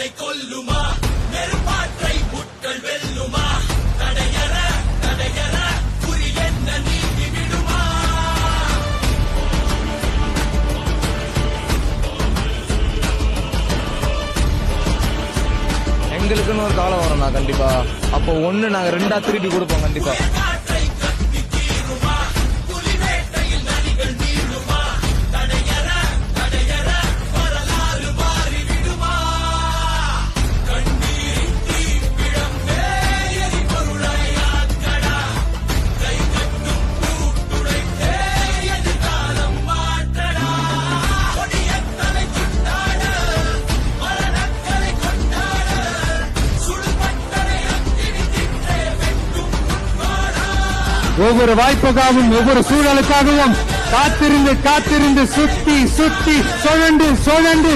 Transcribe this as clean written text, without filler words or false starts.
தன்னை கொல்லுமா நெருப்பாற்றை முட்கள் வெல்லுமா தடையற தடையற குறி என்ன நீங்கி விடுமா எங்களுக்குன்னு ஒரு காலம் வரும்ண்ணா கண்டிப்பா. அப்போ ஒண்ணு நாங்க 2ஆ திருப்பி கொடுப்போம் கண்டிப்பா. ஒவ்வொரு வாய்ப்புக்காகவும் ஒவ்வொரு சூழலுக்காகவும் காத்திருந்து காத்திருந்து சுத்தி சுத்தி சுழண்டு சுழண்டு